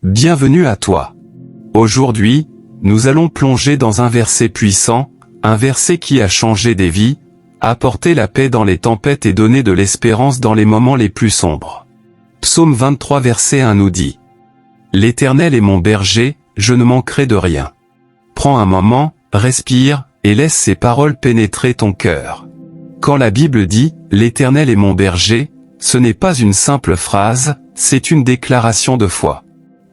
Bienvenue à toi. Aujourd'hui, nous allons plonger dans un verset puissant, un verset qui a changé des vies, apporté la paix dans les tempêtes et donné de l'espérance dans les moments les plus sombres. Psaume 23 verset 1 nous dit: L'Éternel est mon berger, je ne manquerai de rien. Prends un moment, respire, et laisse ces paroles pénétrer ton cœur. Quand la Bible dit « L'Éternel est mon berger », ce n'est pas une simple phrase, c'est une déclaration de foi.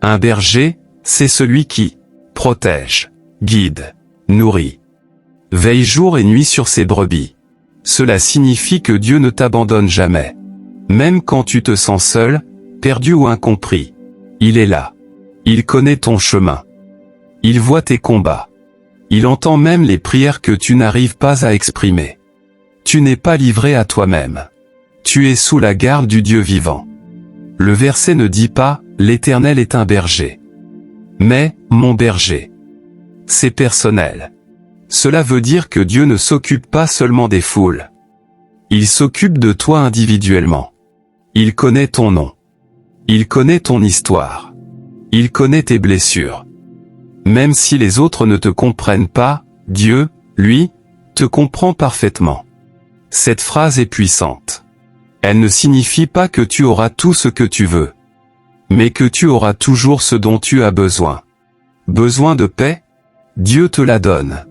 Un berger, c'est celui qui protège, guide, nourrit, veille jour et nuit sur ses brebis. Cela signifie que Dieu ne t'abandonne jamais. Même quand tu te sens seul, perdu ou incompris, il est là. Il connaît ton chemin. Il voit tes combats. Il entend même les prières que tu n'arrives pas à exprimer. Tu n'es pas livré à toi-même. Tu es sous la garde du Dieu vivant. Le verset ne dit pas « L'Éternel est un berger », mais « mon berger ». C'est personnel. Cela veut dire que Dieu ne s'occupe pas seulement des foules. Il s'occupe de toi individuellement. Il connaît ton nom. Il connaît ton histoire. Il connaît tes blessures. Même si les autres ne te comprennent pas, Dieu, lui, te comprend parfaitement. Cette phrase est puissante. Elle ne signifie pas que tu auras tout ce que tu veux, mais que tu auras toujours ce dont tu as besoin. Besoin de paix? Dieu te la donne.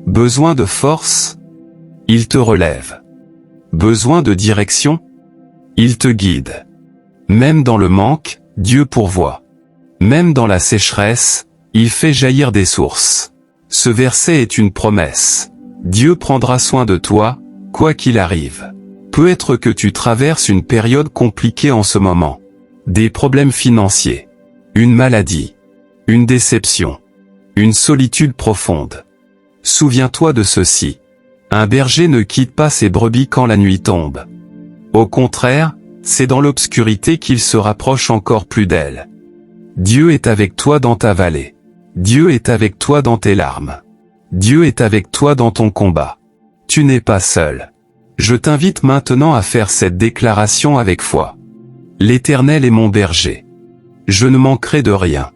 Besoin de force? Il te relève. Besoin de direction? Il te guide. Même dans le manque, Dieu pourvoit. Même dans la sécheresse, il fait jaillir des sources. Ce verset est une promesse. Dieu prendra soin de toi, quoi qu'il arrive. Peut-être que tu traverses une période compliquée en ce moment. Des problèmes financiers, une maladie, une déception, une solitude profonde. Souviens-toi de ceci. Un berger ne quitte pas ses brebis quand la nuit tombe. Au contraire, c'est dans l'obscurité qu'il se rapproche encore plus d'elle. Dieu est avec toi dans ta vallée. Dieu est avec toi dans tes larmes. Dieu est avec toi dans ton combat. Tu n'es pas seul. Je t'invite maintenant à faire cette déclaration avec foi. L'Éternel est mon berger. Je ne manquerai de rien.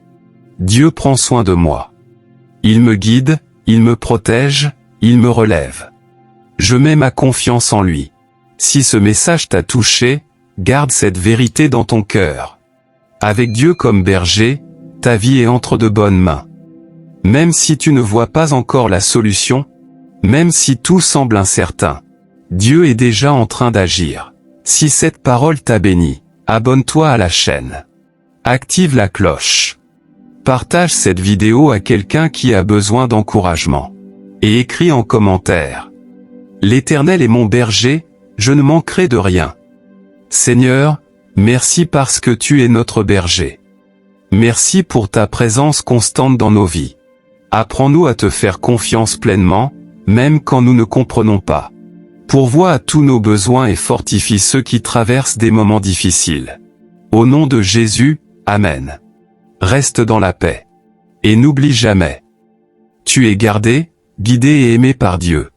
Dieu prend soin de moi. Il me guide, il me protège, il me relève. Je mets ma confiance en lui. Si ce message t'a touché, garde cette vérité dans ton cœur. Avec Dieu comme berger, ta vie est entre de bonnes mains. Même si tu ne vois pas encore la solution, même si tout semble incertain, Dieu est déjà en train d'agir. Si cette parole t'a béni, abonne-toi à la chaîne. Active la cloche. Partage cette vidéo à quelqu'un qui a besoin d'encouragement. Et écris en commentaire: L'Éternel est mon berger, je ne manquerai de rien. Seigneur, merci parce que tu es notre berger. Merci pour ta présence constante dans nos vies. Apprends-nous à te faire confiance pleinement, même quand nous ne comprenons pas. Pourvois à tous nos besoins et fortifie ceux qui traversent des moments difficiles. Au nom de Jésus, Amen. Reste dans la paix. Et n'oublie jamais. Tu es gardé, guidé et aimé par Dieu.